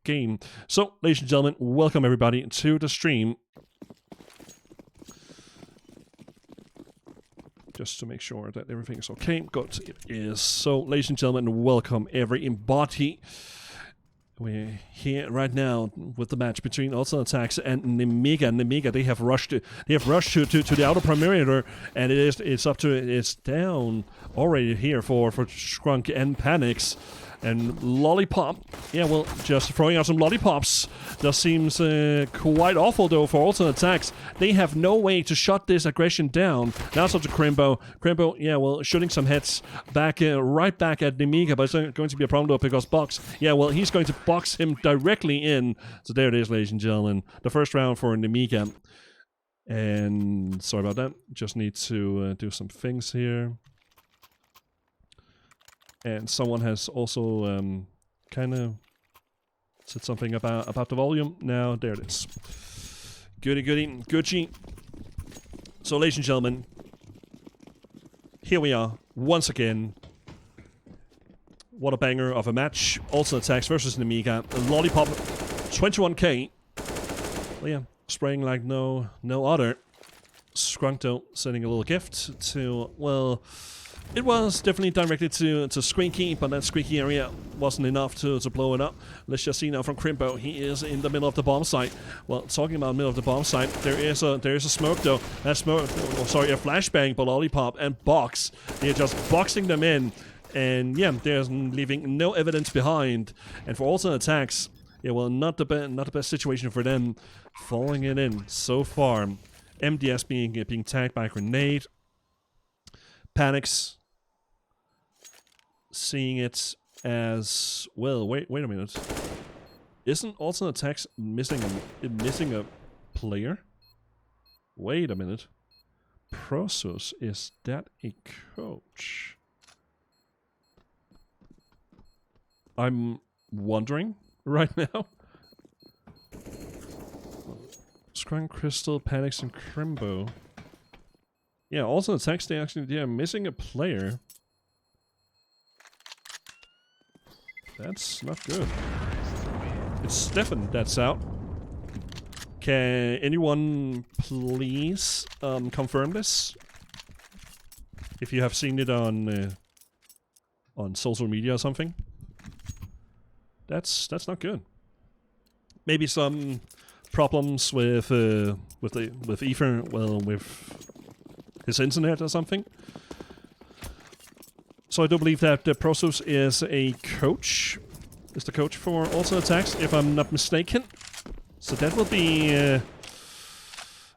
game. So, ladies and gentlemen, welcome everybody to the stream. Just to make sure that everything is okay. Good, it is. So, ladies and gentlemen, welcome everybody. We're here right now with the match between Attax and Nemiga. Nemiga, they have rushed to the outer perimeter, and it's down already here for Skrunk and Panics. And Lollipop, yeah, well, just throwing out some lollipops. That seems quite awful, though, for Attax. They have no way to shut this aggression down. Now it's up to Crimbo. Crimbo, yeah, well, shooting some heads back, right back at Nemiga, but it's not going to be a problem, though, because Box, yeah, well, he's going to box him directly in. So there it is, ladies and gentlemen. The first round for Nemiga. And sorry about that. Just need to do some things here. And someone has also kind of said something about the volume. Now, there it is. Goody, Gucci. So, ladies and gentlemen, here we are, once again. What a banger of a match. Attax versus Nemiga. Lollipop, 21k. Well, yeah, spraying like no other. Skrunkto sending a little gift to, well... It was definitely directed to Squeaky, but that Squeaky area wasn't enough to blow it up. Let's just see now from Crimbo. He is in the middle of the bomb site. Well, talking about middle of the bomb site, there is a smoke though. That smoke, oh, sorry, a flashbang, but Lollipop and Box, they're just boxing them in, and yeah, they're leaving no evidence behind. And for Attax, yeah, well, not the best situation for them, falling it in so far. MDS being tagged by a grenade. Panics. Seeing it as well. Wait a minute. Isn't Attax missing a player? Wait a minute. Prosus, is that a coach? I'm wondering right now. Scrunk, Crystal, Panics, and Crimbo. Yeah, Attax, they are missing a player. That's not good. It's Stefan that's out. Can anyone please confirm this? If you have seen it on social media or something. That's not good. Maybe some problems with Ether, well, with his internet or something. So I do believe that Prosus is a coach. Is the coach for Attax, if I'm not mistaken. So that will be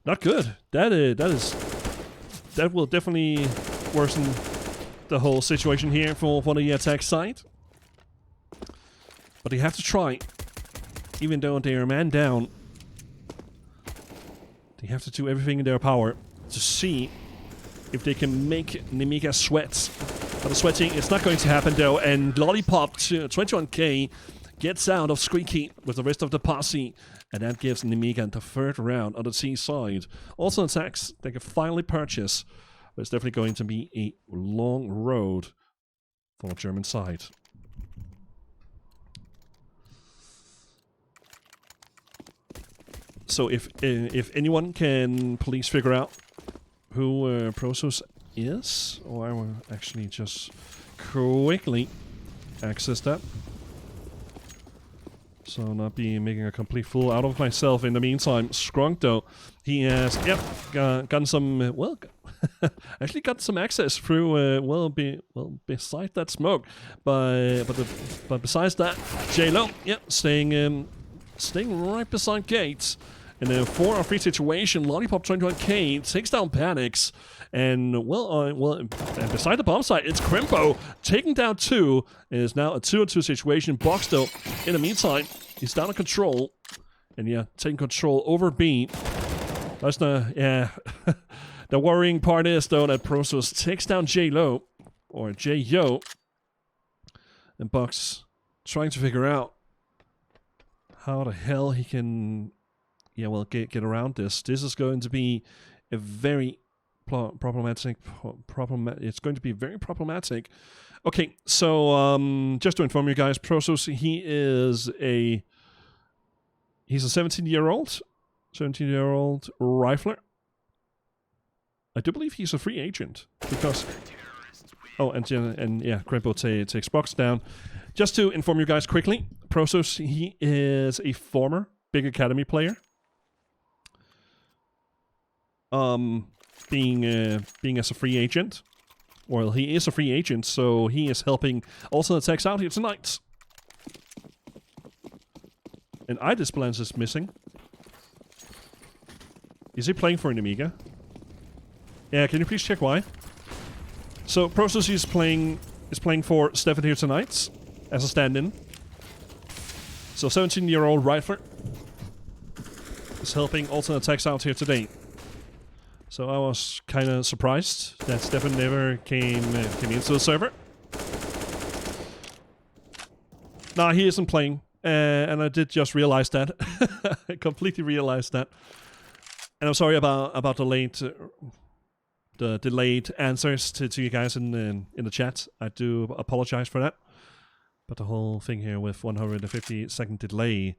not good. That will definitely worsen the whole situation here for the Attax side. But they have to try. Even though they are man down, they have to do everything in their power to see if they can make Nemiga sweat. But the sweating is not going to happen though, and Lollipop, 21k, gets out of Squeaky with the rest of the posse, and that gives Nemiga the third round on the T side. Attax, they can finally purchase, but it's definitely going to be a long road for the German side. So if anyone can please figure out who Prosus is, or I will actually just quickly access that. So not be making a complete fool out of myself in the meantime. Skrunk though, he has, yep, gotten some, well, actually got some access through, beside that smoke. But besides that, J-Lo, yep, staying right beside Gates. In a 4-on-3 situation, Lollipop 21k takes down Panics. And, and beside the bomb site, it's Crimbo taking down 2. It is now a 2-on-2 situation. Box, though, in the meantime, he's down on control. And, yeah, taking control over B. That's the, yeah. The worrying part is, though, that Prosus takes down J-Lo, or J-Yo. And Box trying to figure out how the hell he can, yeah, well, get around this. This is going to be a very problematic. It's going to be very problematic. Okay, so just to inform you guys, Prosus, he is a He's a 17-year-old rifler. I do believe he's a free agent because. Oh, and yeah, Crimbo takes Box down. Just to inform you guys quickly, Prosus, he is a former Big Academy player. Being as a free agent. Well, he is a free agent, so he is helping also Attax out here tonight. And Idisplans is missing. Is he playing for Nemiga? Yeah, can you please check why? So Prosus is playing for Stefan here tonight as a stand-in. So 17-year-old rifler is helping also Attax out here today. So I was kind of surprised that Stefan never came into the server. Nah, he isn't playing, and I did just realize that. I completely realized that, and I'm sorry about the delayed answers to you guys in the chat. I do apologize for that. But the whole thing here with 150-second delay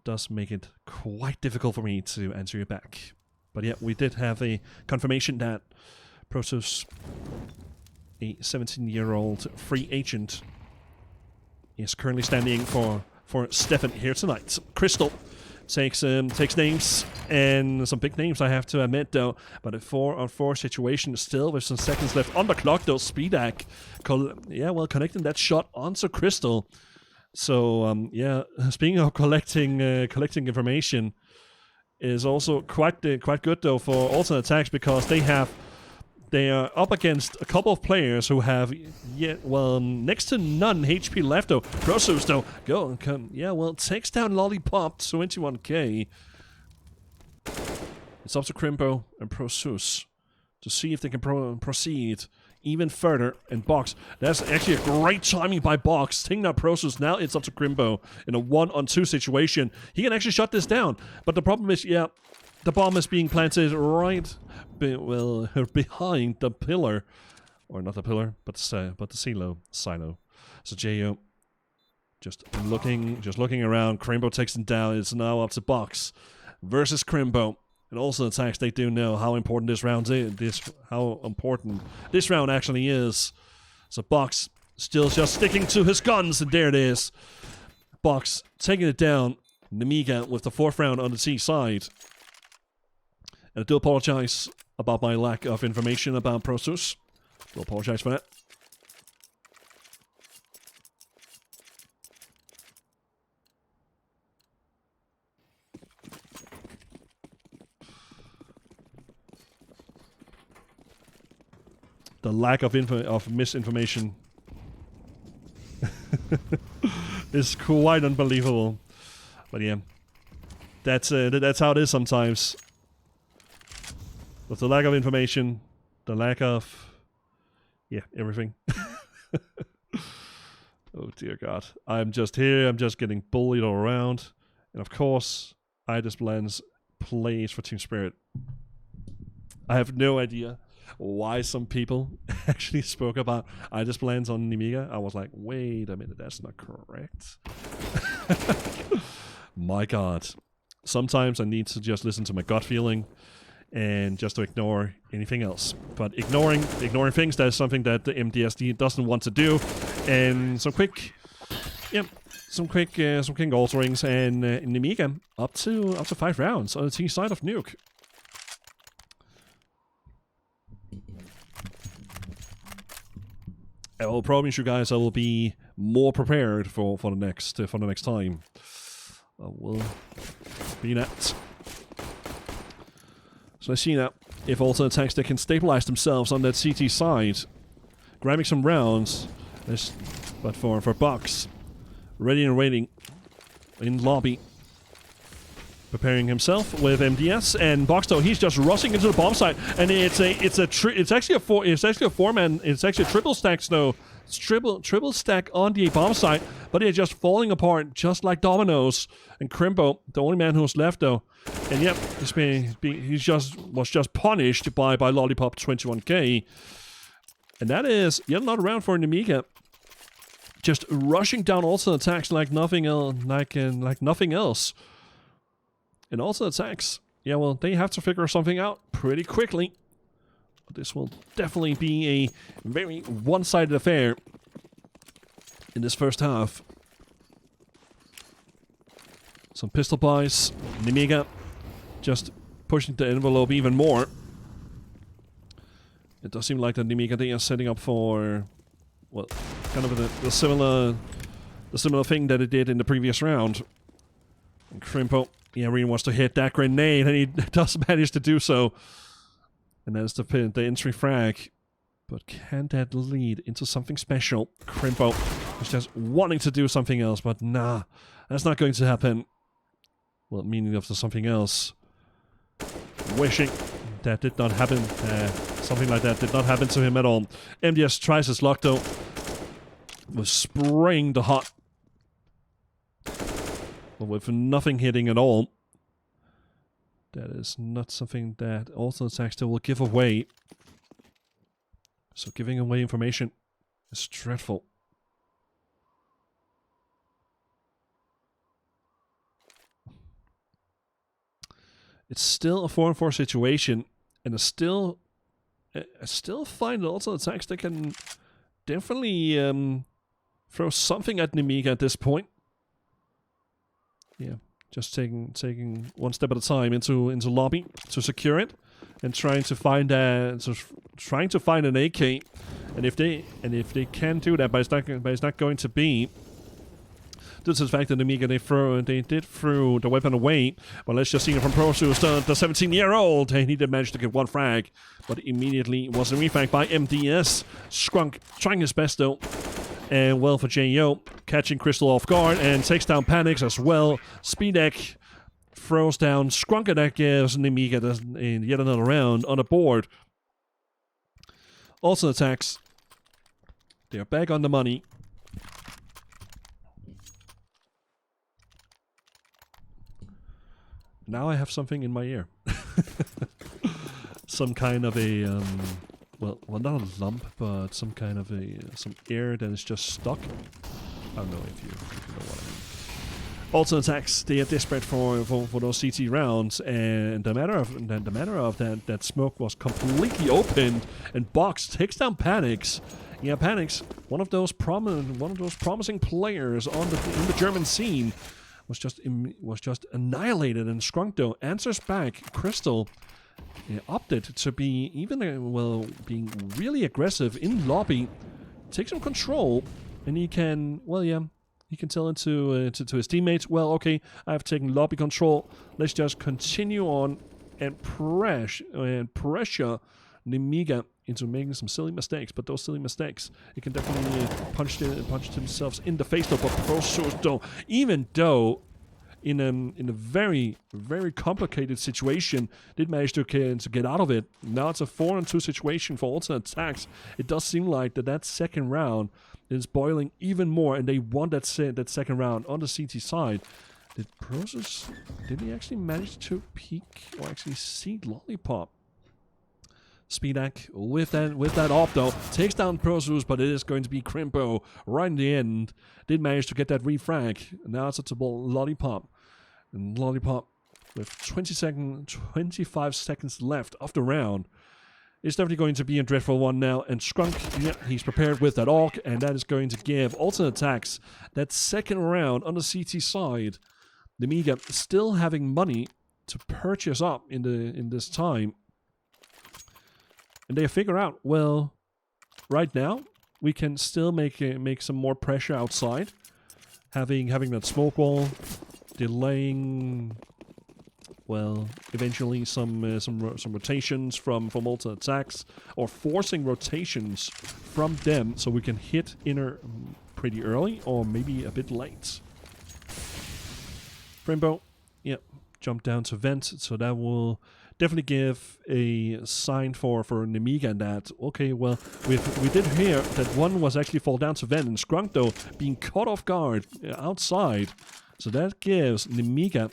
does make it quite difficult for me to answer you back. But yeah, we did have a confirmation that Prosus, a 17-year-old free agent, is currently standing for Stefan here tonight. Crystal takes names, and some big names I have to admit though. But a 4-on-4 situation still with some seconds left on the clock though. Speedak, connecting that shot onto Crystal. So yeah, speaking of collecting information, is also quite good though for Alternate Attacks, because they are up against a couple of players who have next to none HP left though. Prosus though takes down Lollipop 21k. It's up to Crimbo and Prosus to see if they can proceed even further and Box. That's actually a great timing by Box. Taking out Prosus. Now it's up to Crimbo in a 1-on-2 situation. He can actually shut this down. But the problem is, the bomb is being planted right behind the pillar. Or not the pillar, but the silo. So Jo just looking around. Crimbo takes him down. It's now up to Box versus Crimbo. And also Attax, they do know how important this round actually is. So Box still just sticking to his guns, and there it is. Box taking it down. Nemiga with the 4th round on the T side. And I do apologize about my lack of information about Prosus. I do apologize for that. The lack of misinformation is quite unbelievable. But yeah, that's how it is sometimes. With the lack of information, the lack of everything. Oh dear God, I'm just here. I'm just getting bullied all around, and of course, Idisplans plays for Team Spirit. I have no idea why some people actually spoke about Idisplans on Nemiga. I was like, wait a minute, that's not correct. My God. Sometimes I need to just listen to my gut feeling and just to ignore anything else. But ignoring things, that's something that the MDSD doesn't want to do. And some quick alterings, and Nemiga up to 5 rounds on the T side of Nuke. I will promise you guys I will be more prepared for the next time. I will be that. So let's see now if also Attacks that can stabilize themselves on that CT side, grabbing some rounds. But for Box, ready and waiting in lobby, preparing himself with MDS, and Box though he's just rushing into the bomb site, and it's actually a triple stack though. It's triple stack on the bomb site, but they're just falling apart just like dominoes. And Crimbo, the only man who's left though, and yep, was just punished by Lollipop 21k, and that is yet another round for Nemiga. Just rushing down also Attacks like nothing else. And also Attax. Yeah, well, they have to figure something out pretty quickly. This will definitely be a very one-sided affair in this first half. Some pistol buys. Nemiga just pushing the envelope even more. It does seem like that Nemiga, they are setting up for, well, kind of the similar thing that it did in the previous round. And Crimpo, yeah, really wants to hit that grenade, and he does manage to do so. And that's the entry frag. But can that lead into something special? Crimpo is just wanting to do something else, but nah, that's not going to happen. Well, meaning of something else. Wishing that did not happen. Something like that did not happen to him at all. MDS tries his luck though. Was spraying the hot. But with nothing hitting at all. That is not something that also Attax will give away. So giving away information is dreadful. It's still a 4-on-4 situation, and I still find also Attax that can definitely throw something at Nemiga at this point. Yeah, just taking one step at a time into lobby to secure it, and trying to find an AK, and if they can do that, but it's not going to be. Due to the fact that Nemiga they did throw the weapon away. Well, let's just see it from Prosus, the 17-year-old, and he did manage to get one frag, but immediately was a refrag by MDS. Skrunk trying his best though, and well for JO, catching Crystal off guard and takes down Panics as well. Speedek throws down Skrunk, and that gives Nemiga in yet another round on the board. Also Attax, they're back on the money. Now I have something in my ear. Some kind of a, well, not a lump, but some kind of some air that is just stuck. I don't know if you know what I mean. Also Attax, they are desperate for those CT rounds, and the matter of that smoke was completely opened, and Box takes down Panics. Yeah, Panics, one of those promising players in the German scene. Was just annihilated, and Skrunkdo answers back. Crystal opted to be even being really aggressive in lobby, takes some control, and he can he can tell it to his teammates. Well, okay, I've taken lobby control. Let's just continue on and pressure Nemiga into making some silly mistakes, but those silly mistakes, it can definitely punch themselves in the face though. But Prosus, even though in a very, very complicated situation, did manage to get out of it. Now it's a 4-on-2 situation for alternate Attax. It does seem like that second round is boiling even more, and they want that second round on the CT side. Did he actually manage to peek or actually see Lollipop? Speedak with that op though takes down Prosus, but it is going to be Crimpo right in the end. Did manage to get that refrag. Now it's a Lollipop. And Lollipop with 25 seconds left of the round. It's definitely going to be a dreadful one now. And Skrunk, yeah, he's prepared with that AUG, and that is going to give alternate Attax that second round on the CT side. Nemiga still having money to purchase up in this time. And they figure out, well, right now we can still make some more pressure outside, having that smoke wall, delaying, well, eventually some rotations from alternate Attax, or forcing rotations from them so we can hit inner pretty early or maybe a bit late. Frimbo, yep, jump down to vent, so that will definitely give a sign for Nemiga that, okay, well, we did hear that one was actually fall down to vent, and Skrunk, though, being caught off guard outside. So that gives Nemiga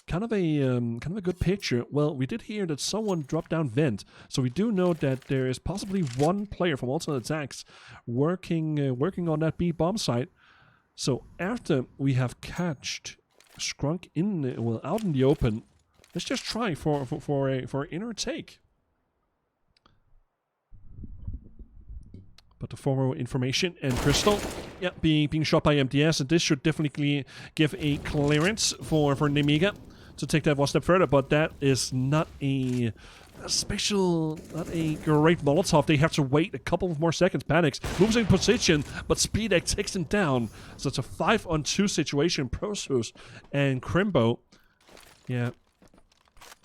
kind of a good picture. Well, we did hear that someone dropped down vent, so we do know that there is possibly one player from alternate Attax working on that B bomb site. So after we have catched Skrunk out in the open, let's just try for inner take. But for more information, and Crystal, yeah, being shot by MDS, and this should definitely give a clearance for Nemiga to take that one step further. But that is not a special, not a great Molotov. They have to wait a couple of more seconds. Panics, moves in position, but Speedex takes him down. So it's a 5-on-2 situation. Prosus and Crimbo, yeah,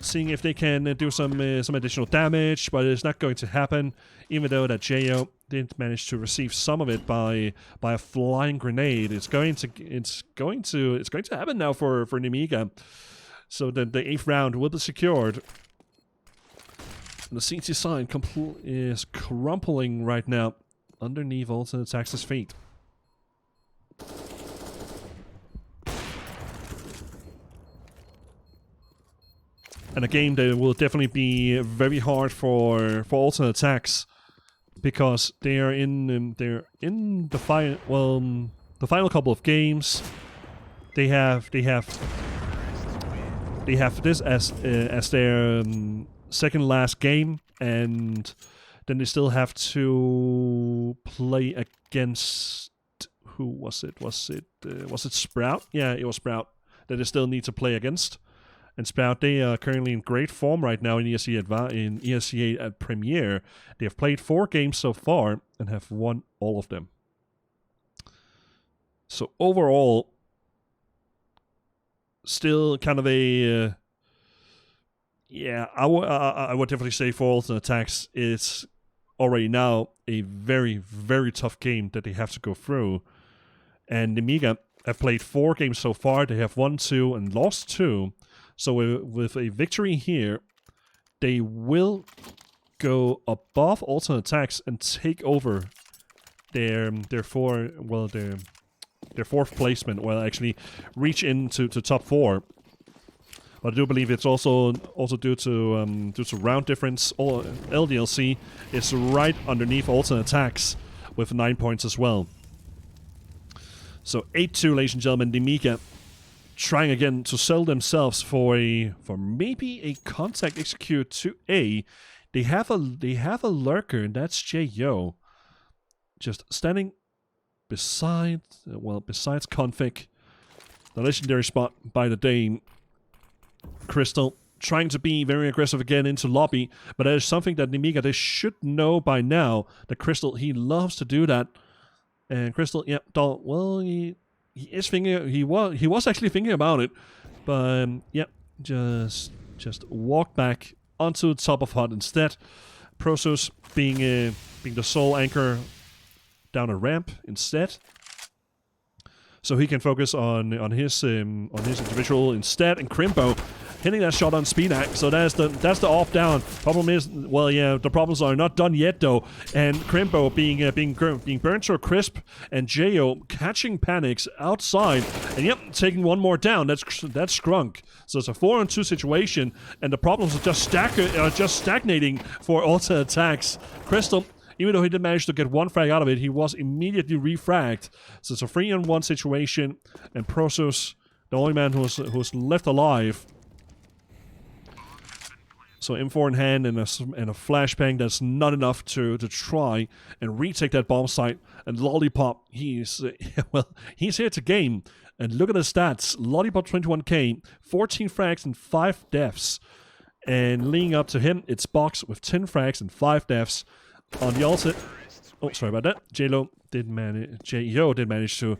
seeing if they can do some additional damage, but it's not going to happen. Even though that Jo did manage to receive some of it by a flying grenade, it's going to happen now for Nemiga. So the 8th round will be secured. The CT side is crumpling right now underneath Ultimate Attax's feet. And a game that will definitely be very hard for Ultimate Attax, because they are in the final couple of games. They have this as their second last game, and then they still have to play against, who was it? Was it Sprout? Yeah, it was Sprout that they still need to play against. And Sprout, they are currently in great form right now in ESEA at Premier. They have played 4 games so far and have won all of them. So overall, still kind of a yeah, I would definitely say for Ultimate Attax, it's already now a very, very tough game that they have to go through. And Nemiga have played 4 games so far. They have won 2 and lost 2. So with a victory here, they will go above Ultimate Attax and take over their 4th placement. Well, actually reach into top 4. But I do believe it's also due to round difference. LDLC is right underneath Ultimate Attax with 9 points as well. So 8-2, ladies and gentlemen. Nemiga trying again to sell themselves for maybe a contact execute to A. They have a lurker, and that's Jo, just standing besides Config, the legendary spot by the Dane. Crystal trying to be very aggressive again into lobby, but that is something that Nemiga, they should know by now, that Crystal, he loves to do that. And Crystal, yeah, well, he is thinking, he was actually thinking about it, but yeah, just walk back onto the top of HUD instead. Prosus being the sole anchor down a ramp instead, so he can focus on his individual instead. And Crimbo hitting that shot on Speedax, so that's the off down. Problem is, well, yeah, the problems are not done yet though. And Crimbo being burnt to a crisp, and Jo catching panics outside, and yep, taking one more down. That's Skrunk. So it's a 4-on-2 situation, and the problems are just stagnating for Ultimate Attax. Crystal, even though he did manage to get one frag out of it, he was immediately refragged. So it's a 3-on-1 situation, and Prosus, the only man who's left alive. So M4 in hand and a flashbang, that's not enough to try and retake that bomb site. And Lollipop, he's here to game. And look at the stats. Lollipop 21k, 14 frags and 5 deaths. And leading up to him, it's Box with 10 frags and 5 deaths. On the ultimate, oh, sorry about that. Jo did manage to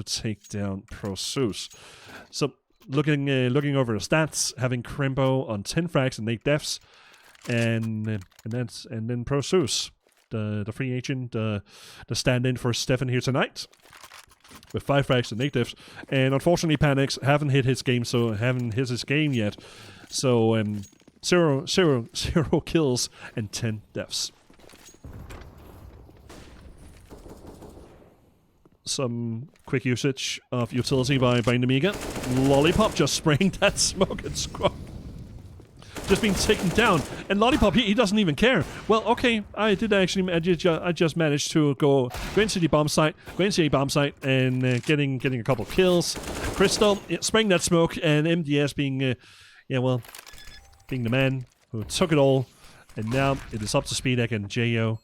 take down Prosus. So looking over the stats, having Crimbo on 10 frags and 8 deaths, and then Prosus, the free agent, the stand-in for Stefan here tonight, with 5 frags and 8 deaths. And unfortunately, Panics haven't hit his game yet. So 0 kills and 10 deaths. Some quick usage of utility by Nemiga. Lollipop just spraying that smoke and Skrunk just being taken down, and Lollipop, he doesn't even care. Well, okay, I just managed to go into the bomb site, and getting a couple of kills. Crystal spraying that smoke, and MDS being being the man who took it all. And now it is up to Speedek and Jo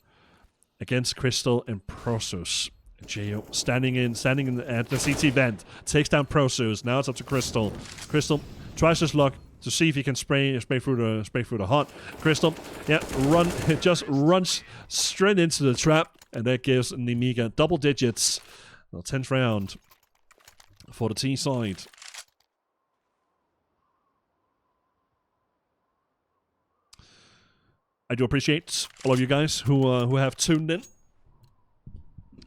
against Crystal and Prosus. Jo standing at the CT vent, takes down Prosus. Now it's up to Crystal. Crystal tries his luck to see if he can spray through the hut. Crystal, just runs straight into the trap, and that gives Nemiga double digits. The 10th round for the T side. I do appreciate all of you guys who have tuned in.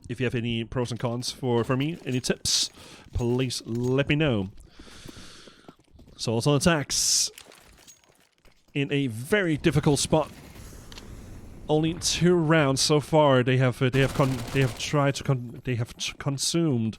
If you have any pros and cons for me, any tips, please let me know. So also Attax in a very difficult spot. Only 2 rounds so far they have consumed,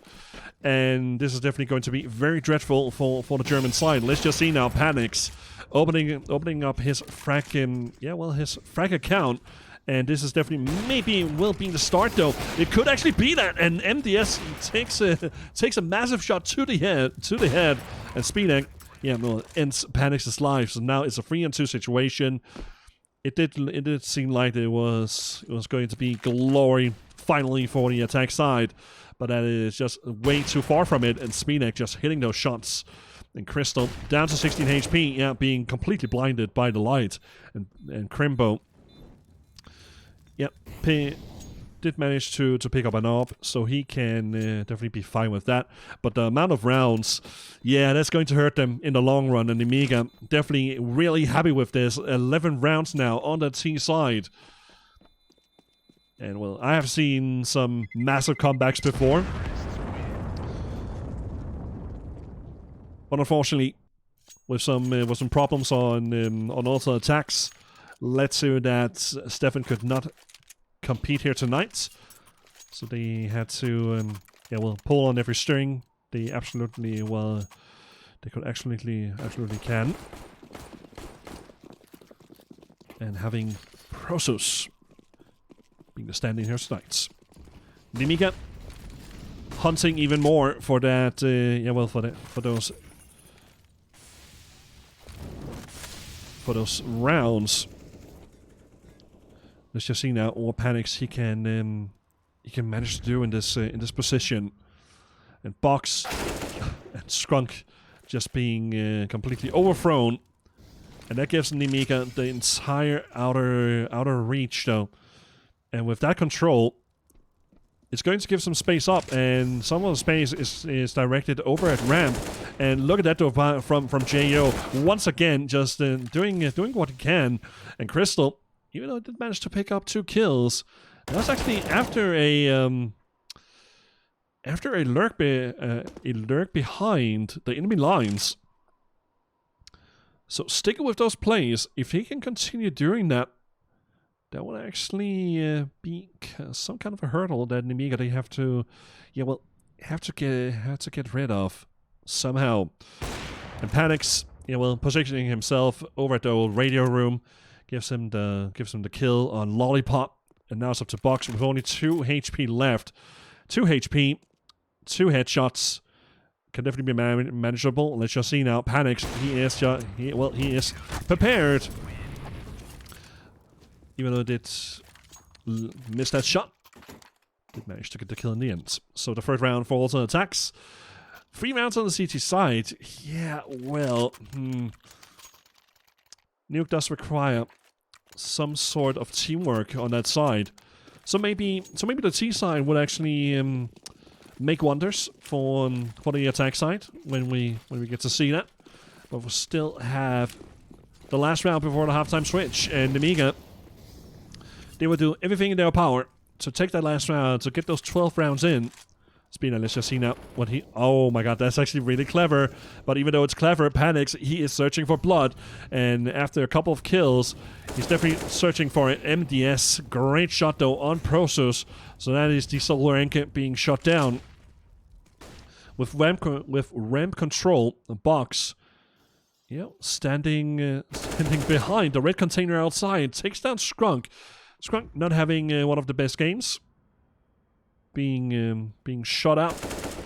and this is definitely going to be very dreadful for the German side. Let's just see now. Panics opening up his his frag account, and this is definitely will be the start though. It could actually be that, and MDS takes a massive shot to the head, and Speedek ends Panics' life. So now it's a 3-on-2 situation. It did seem like it was going to be glory finally for the attack side, but that is just way too far from it, and Speedek just hitting those shots. And Crystal down to 16 HP, being completely blinded by the light, and Crimbo did manage to pick up an AWP, so he can definitely be fine with that. But the amount of rounds, that's going to hurt them in the long run. And Nemiga definitely really happy with this. 11 rounds now on the T side. And well, I have seen some massive comebacks before, but unfortunately, with some problems on also Attax, led to that Stefan could not compete here tonight, so they had to pull on every string they could absolutely can. And having Prosus being the standing here tonight, Nemiga hunting even more for that for those rounds. Let's just see now what Panics he can manage to do in this position. And Box and Skrunk just being completely overthrown, and that gives Nemiga the entire outer reach though. And with that control, it's going to give some space up, and some of the space is directed over at ramp. And look at that though from Jo once again, just doing what he can. And Crystal, even though it did manage to pick up 2 kills, that's actually after a lurk behind the enemy lines. So sticking with those plays, if he can continue doing that, that would actually be some kind of a hurdle that Nemiga they have to get rid of somehow. And Panics, positioning himself over at the old radio room, gives him the kill on Lollipop, and now it's up to Box with only 2 HP left. 2 HP, 2 headshots. Can definitely be manageable. Let's just see now. Panics, he is prepared. Even though it did miss that shot, did manage to get the kill in the end. So the 3rd round falls on Attax. 3 rounds on the CT side. Nuke does require some sort of teamwork on that side. So maybe the T side would actually make wonders for the attack side when we get to see that. But we still have the last round before the halftime switch, and Nemiga, they will do everything in their power to take that last round, to get those 12 rounds in. Speedek, let's just see now what he... Oh my god, that's actually really clever. But even though it's clever, Panics, he is searching for blood. And after a couple of kills, he's definitely searching for it. MDS, great shot though on Prosus. So that is the Solar Anchor being shot down. With ramp control, Box, standing behind the red container outside, takes down Skrunk. Skrunk not having one of the best games, being shot out,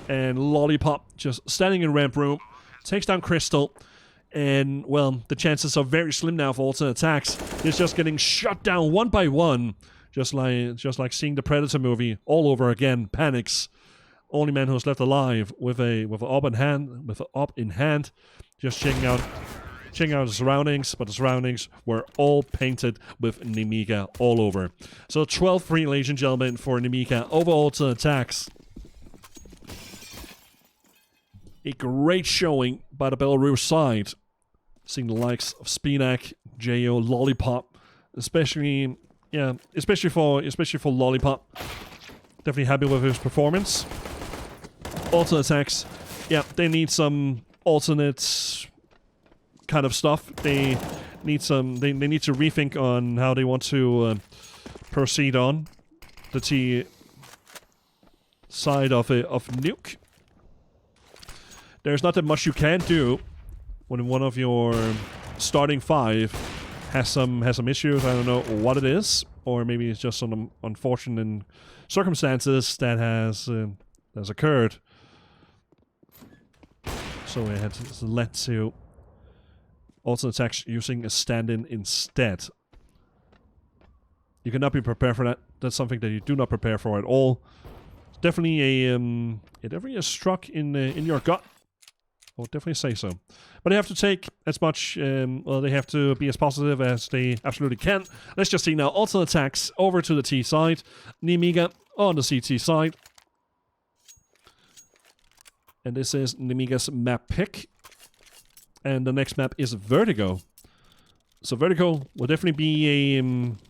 and Lollipop just standing in ramp room, takes down Crystal, And, well, the chances are very slim now for alternate attacks. It's just getting shut down one by one. Just like seeing the Predator movie all over again. Panics. Only man who's left alive with an op in hand. Just checking out the surroundings, but the surroundings were all painted with Nemiga all over. So 12-3, ladies and gentlemen, for Nemiga over alternate attacks. A great showing by the Belarus side. Seeing the likes of Spinak, Jo, Lollipop, especially for Lollipop. Definitely happy with his performance. Alternate attacks, yeah, they need some alternate kind of stuff. They need to rethink on how they want to proceed on the T side of Nuke. There's not that much you can do when one of your starting 5 has some issues. I don't know what it is, or maybe it's just some unfortunate circumstances that has occurred. So it has led to alternate attacks using a stand-in instead. You cannot be prepared for that. That's something that you do not prepare for at all. It's definitely a struck in your gut. I would definitely say so. But they have to take as much, they have to be as positive as they absolutely can. Let's just see now. Alternate attacks over to the T side. Nemiga on the CT side. And this is Nemiga's map pick. And the next map is Vertigo. So Vertigo will definitely be a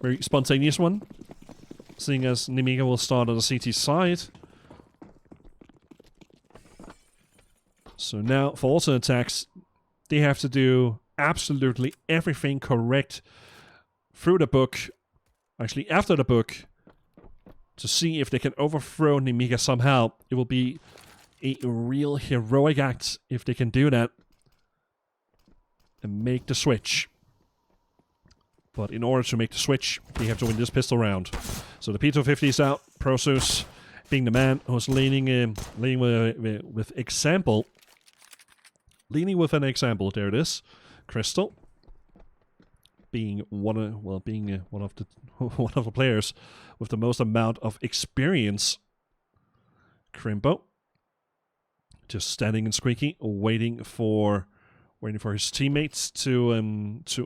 very spontaneous one. Seeing as Nemiga will start on the CT side. So now, for alternate attacks, they have to do absolutely everything correct through the book, actually after the book, to see if they can overthrow Nemiga somehow. It will be a real heroic act if they can do that and make the switch. But in order to make the switch, they have to win this pistol round. So the P250 is out. Prosus being the man who's leaning with example. Leaning with an example, there it is. Crystal, being one of the players with the most amount of experience. Crimbo, just standing and squeaky, waiting for his teammates to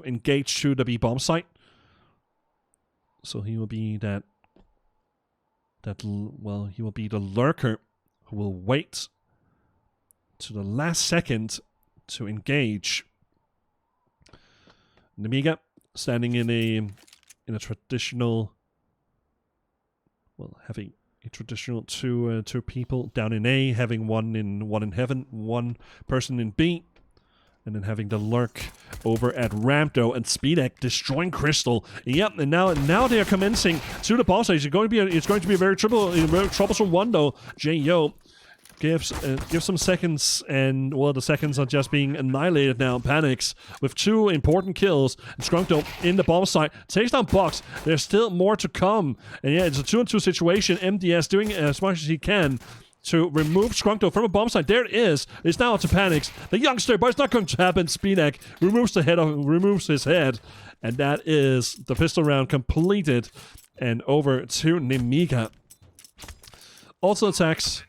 engage to the B bomb site. So he will be he will be the lurker who will wait to the last second to engage. Nemiga standing in a traditional, having a traditional two people down in A, having one in heaven, one person in B, and then having the lurk over at Ramdo and Speedak destroying Crystal. Yep, and now they are commencing to the boss stage. It's going to be a very troublesome one though. Jo gives some seconds, and the seconds are just being annihilated now. Panics with 2 important kills. Skrunkdo in the bomb site takes down Box. There's still more to come, and yeah, it's a 2-on-2 situation. MDS doing as much as he can to remove Skrunkdo from a bomb site. There it is. It's now to Panics, the youngster, but it's not going to happen. Speedak removes his head, and that is the pistol round completed. And over to Nemiga. Also attacks.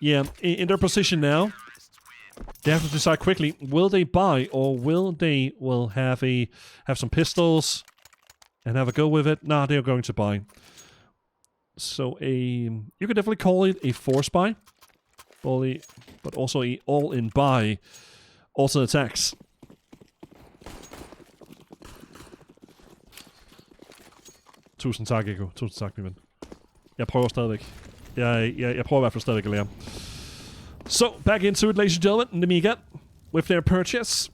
Yeah, in their position now, they have to decide quickly: will they buy, or will they have some pistols and have a go with it? Nah, they are going to buy. So you could definitely call it a force buy, but also a all-in buy. Also attacks. Tusind tak, Eko. Tusind tak, min ven. Jeg prøver stadigvæk. Jeg prøver I hvert fald stadigvæk at lære. So, back into it, ladies and gentlemen. Nemiga, with their purchase,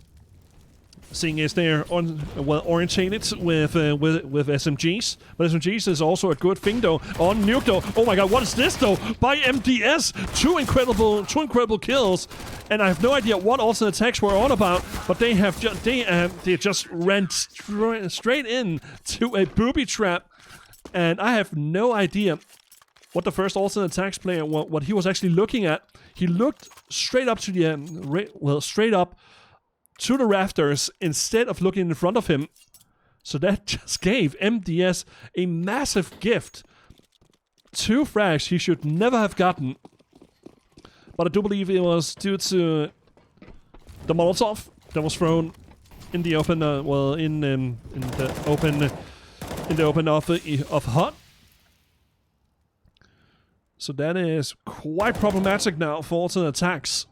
seeing as they're orientated with SMGs, but SMGs is also a good thing though. On Nuke though, oh my god, what is this though? By MDS, two incredible kills, and I have no idea what alternate attacks we're on about, but they just ran straight in to a booby trap, and I have no idea what the first alternate attacks player, what he was actually looking at. He looked straight up to the straight up to the rafters instead of looking in front of him. So that just gave MDS a massive gift. 2 frags he should never have gotten. But I do believe it was due to the Molotov that was thrown in the open, in the open of HUD. So that is quite problematic now for alternate attacks.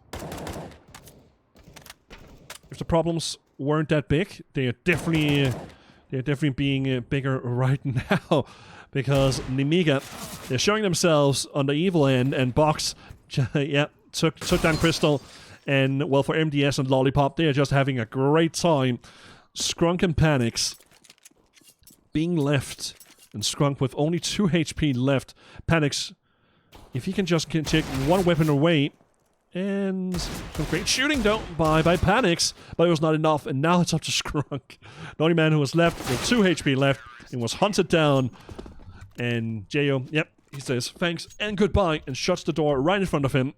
If the problems weren't that big, they're definitely being bigger right now, because Nemiga, they're showing themselves on the evil end, and Box, yeah, took down Crystal, and well, for MDS and Lollipop, they are just having a great time. Skrunk and Panics being left, and Skrunk with only 2 HP left. Panics, if he can just take one weapon away, and some great shooting though by Panics, but it was not enough, and now it's up to Skrunk. The only man who was left with 2 HP left and was hunted down. And Jo, yep, he says thanks and goodbye and shuts the door right in front of him.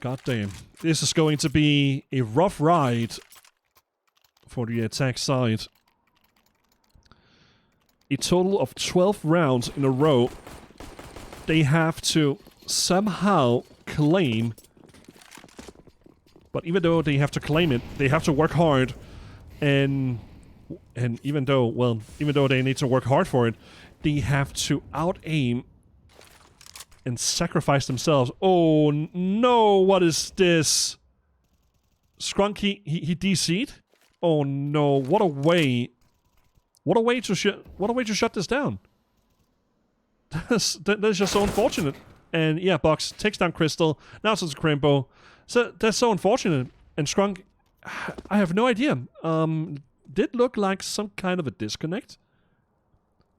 God damn. This is going to be a rough ride for the attack side. A total of 12 rounds in a row. They have to somehow claim. But even though they have to claim it, they have to work hard. And even though they need to work hard for it, they have to out-aim and sacrifice themselves. Oh no, what is this? Skrunk, he DC'd? Oh no, what a way to shut this down. That's just so unfortunate. And yeah, Box takes down Crystal. Now it's Crimbo. So that's so unfortunate. And Skrunk, I have no idea. Did look like some kind of a disconnect,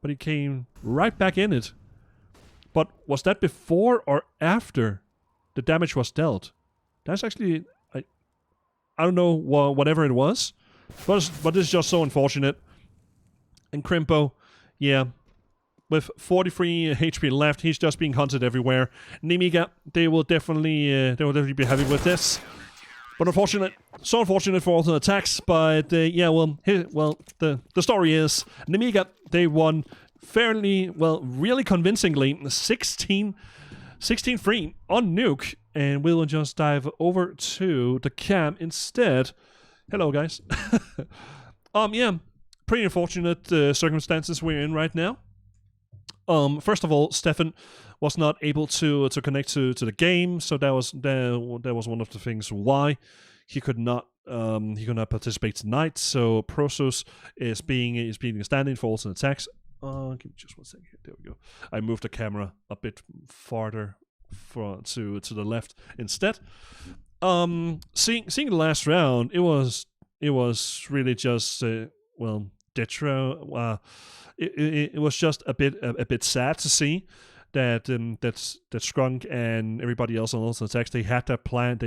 but he came right back in it. But was that before or after the damage was dealt? That's actually, I don't know whatever it was, but it's just so unfortunate. And Crimbo, yeah, with 43 HP left, he's just being hunted everywhere. Nemiga, they will definitely be happy with this. But unfortunate, so unfortunate for alternate attacks. But yeah, the story is Nemiga, they won fairly, really convincingly, 16-3 on Nuke. And we will just dive over to the cam instead. Hello, guys. Yeah, pretty unfortunate circumstances we're in right now. First of all, Stefan was not able to connect to the game, so that was one of the things why he could not participate tonight. So Prosus is being a stand-in for alternate attacks. Give me just 1 second here. There we go. I moved the camera a bit farther to the left instead. Seeing the last round, it was really just Detro. It was just a bit sad to see that Skrunk and everybody else on alternate attacks, they had their plan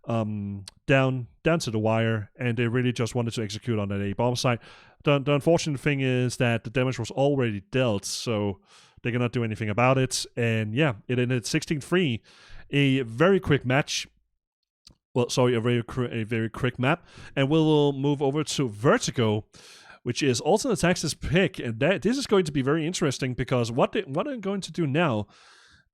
down to the wire, and they really just wanted to execute on that A bomb site. The unfortunate thing is that the damage was already dealt, so they cannot do anything about it. And yeah, it ended 16-3, a very quick match. Well, sorry, a very quick map, and we'll move over to Vertigo, which is alternate attacks' pick, and this is going to be very interesting because what they're going to do now,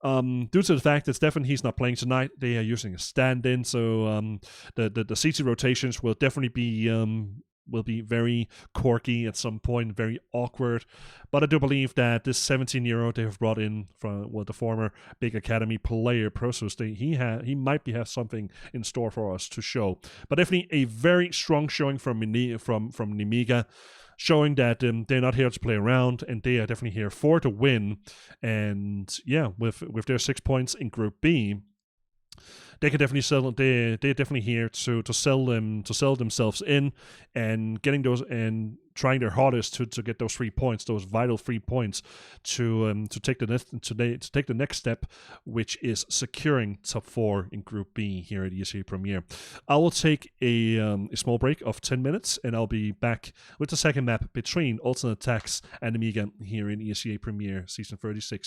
due to the fact that Stefan, he's not playing tonight, they are using a stand-in, so the CT rotations will definitely be very quirky at some point, very awkward. But I do believe that this 17-year-old they have brought in from the former Big Academy player Prosus, he might have something in store for us to show. But definitely a very strong showing from Nemiga, showing that they're not here to play around, and they are definitely here for the win. And yeah, with their 6 points in Group B, they can definitely sell. They're definitely here to sell themselves in, and getting those and trying their hardest to get those 3 points, those vital 3 points, to take the next step, which is securing top 4 in Group B here at ESEA Premier. I will take a small break of 10 minutes, and I'll be back with the second map between alternate attacks and Nemiga here in ESEA Premier Season 36.